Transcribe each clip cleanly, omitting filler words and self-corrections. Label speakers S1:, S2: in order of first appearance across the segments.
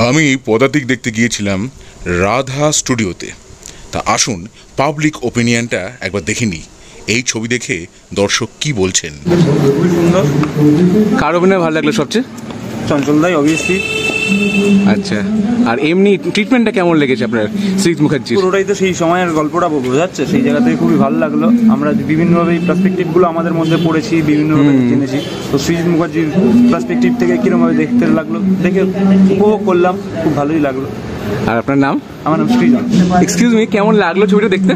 S1: আমি পদাতিক দেখতে গিয়েছিলাম রাধা স্টুডিওতে। তা আসুন পাবলিক ওপিনিয়নটা একবার দেখে নিই, এই ছবি দেখে দর্শক কি বলছেন।
S2: খুবই সুন্দর।
S3: কার অভিনয় ভালো লাগলো সবচেয়ে?
S2: চঞ্চল দাই অবভিয়াসলি।
S3: আচ্ছা, আর এমনি ট্রিটমেন্টটা কেমন লেগেছে আপনার সৃজিত মুখার্জির?
S2: পুরোটাই তো সেই সময়ের গল্পটা বোঝাচ্ছে, সেই জায়গা থেকে খুবই ভালো লাগলো। আমরা বিভিন্নভাবে এই পার্সপেক্টিভগুলো আমাদের মধ্যে পড়েছি, বিভিন্নভাবে জেনেছি। তো সৃজিত মুখার্জির পার্সপেক্টিভ থেকে কীরকমভাবে দেখতে লাগলো, দেখে উপভোগ করলাম, খুব ভালোই লাগলো।
S3: আর আপনার নাম?
S2: আমার নাম সৃজন।
S3: এক্সকিউজ মি, কেমন লাগলো ছবিটা দেখতে?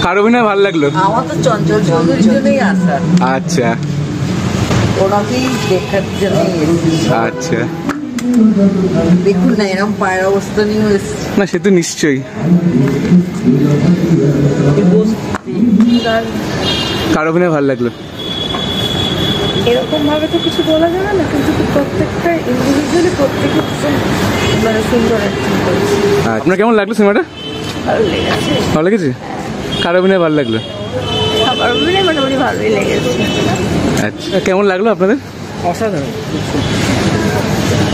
S3: কার অভিনয় ভালো লাগলো?
S4: আমার তো চঞ্চল চৌধুরীর জন্যই আসা।
S3: আচ্ছা
S4: ওনাকেই দেখার জন্যই এসেছি।
S3: আচ্ছা,
S4: দেখুন না এরকম পায়ের অবস্থা নিয়ে এসেছি।
S3: না সে তো নিশ্চয়ই। কার অভিনয় ভালো লাগলো?
S5: এরকম ভাবে তো কিছু বলা যাবে না, কিন্তু প্রত্যেকটা ইন্ডিভিজুয়ালি প্রত্যেকে মানে সুন্দর অ্যাক্টিং করেছে।
S3: আপনার কেমন লাগলো সিনেমাটা?
S5: ভালো লেগেছে।
S3: ভালো লেগেছে? কার অভিনয় ভালো লাগলো?
S5: সবার অভিনয় মোটামুটি ভালোই লেগেছে।
S3: আচ্ছা, কেমন লাগলো আপনাদের?
S6: অসাধারণ।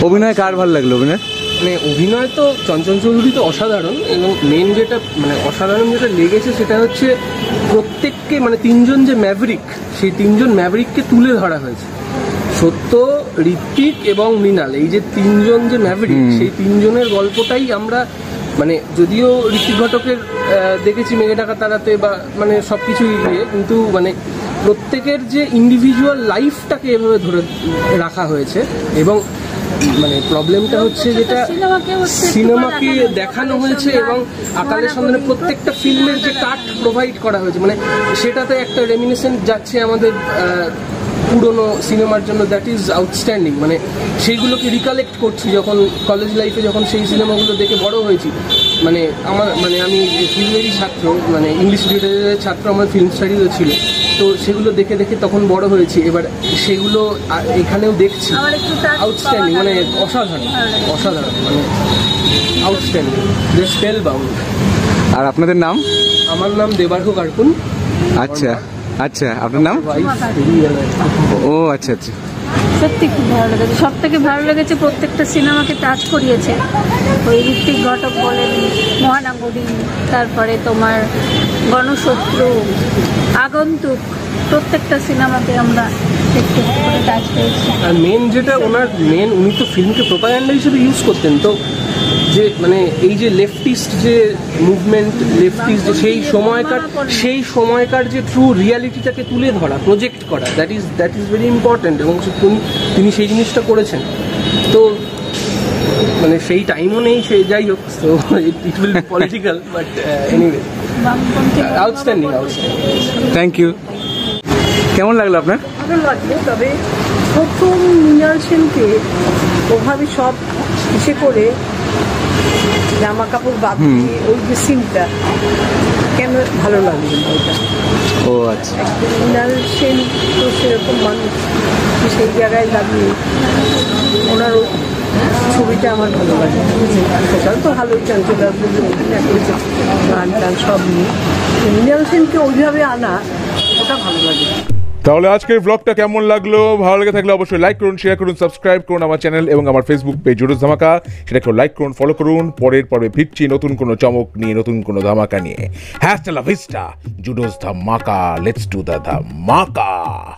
S3: অভিনয় কার ভালো লাগলো? অভিনয়
S6: মানে অভিনয় তো চঞ্চল চৌধুরী তো অসাধারণ, এবং মেন যেটা মানে অসাধারণ যেটা লেগেছে সেটা হচ্ছে প্রত্যেককে মানে তিনজন যে ম্যাভরিক, সেই তিনজন ম্যাভরিককে তুলে ধরা হয়েছে। সত্য, ঋত্বিক এবং মৃণাল, এই যে তিনজন যে ম্যাভরিক, সেই তিনজনের গল্পটাই আমরা মানে যদিও ঋত্বিক ঘটকের দেখেছি মেঘে ঢাকা তারাতে বা মানে সব কিছুই ইয়ে, কিন্তু মানে প্রত্যেকের যে ইন্ডিভিজুয়াল লাইফটাকে এভাবে ধরে রাখা হয়েছে। এবং মানে প্রবলেমটা হচ্ছে যেটা সিনেমাকে দেখানো হয়েছে এবং আকালের সন্ধানে প্রত্যেকটা ফিল্মের যে কাট প্রোভাইড করা হয়েছে, মানে সেটাতে একটা রেমিনিসেন্ট যাচ্ছে আমাদের পুরনো সিনেমার জন্য, দ্যাট ইজ আউটস্ট্যান্ডিং। মানে সেইগুলোকে রিকালেক্ট করছি যখন কলেজ লাইফে, যখন সেই সিনেমাগুলো দেখে বড় হয়েছি। মানে আমার মানে আমি ফিল্মেরই ছাত্র, মানে ইংলিশ লিটারেচারের ছাত্র, আমার ফিল্ম স্টাডিজও ছিল, তো সেগুলো দেখে দেখে তখন বড় হয়েছি। এবার সেগুলো এখানেও দেখছি। আউটস্ট্যান্ডিং, মানে অসাধারণ অসাধারণ, মানে আউটস্ট্যান্ডিং, জাস্ট স্পেল বাউন্ড।
S3: আর আপনাদের নাম?
S6: আমার নাম দেবার্ঘ কার্কুন।
S3: আচ্ছা আচ্ছা, আপনার নাম? ও আচ্ছা আচ্ছা।
S5: সত্যি খুব ভালো লেগেছে। সব থেকে ভালো লেগেছে প্রত্যেকটা সিনেমাকে টাচ করিয়েছে। ওই ঋত্বিক ঘটক বলেন, মহানগরী, তারপরে তোমার গণশত্রু, আগন্তুক, প্রত্যেকটা সিনেমাতে আমরা একটু করে টাচ পেয়েছি।
S6: আর মেন যেটা ওনার মেন, উনি তো ফিল্মকে প্রোপাগান্ডা হিসেবে ইউজ করতেন। তো যে মানে এই যে লেফটিস্ট যে মুভমেন্ট, লেফটিস্ট যে সেই সময়কার যে ট্রু রিয়ালিটিটাকে তুলে ধরা, প্রজেক্ট করা, দ্যাট ইজ ভেরি ইম্পর্টেন্ট। এবং তিনি সেই জিনিসটা করেছেন। তো মানে সেই টাইমও নেই, সে যাই হোক, তো it will be political, but anyway outstanding.
S3: Thank you. কেমন লাগলো আপনার?
S5: ভালো লাগলো। তবে প্রথম মৃণাল সেনকে ওভাবে সব ইসে করে জামা কাপড় বাদ দিয়ে ওই যে সিনটা কেন ভালো লাগলো না ওইটা।
S3: ও আচ্ছা,
S5: মৃণাল সেন তো সেরকম মানুষ, সেই জায়গায় দাঁড়িয়ে ওনার ছবিটা আমার ভালো লাগে। সেটাও তো ভালোই, চঞ্চল গান টান সব নিয়ে মৃণাল সেনকে ওইভাবে আনা, ওটা ভালো লাগে।
S1: তাহলে আজকের ব্লগটা কেমন লাগলো? ভালো লেগে থাকলে অবশ্যই লাইক করুন, শেয়ার করুন, সাবস্ক্রাইব করুন আমার চ্যানেল এবং আমার ফেসবুক পেজ জুডোস ধামাকা, সেটাকেও লাইক করুন, ফলো করুন। পরের পর্বে ফিরছি নতুন কোনো চমক নিয়ে, নতুন কোনো ধামাকা নিয়ে। হ্যাস্টালা ভিস্টা জুডোস ধামাকা, লেটস ডু দ্য ধামাকা।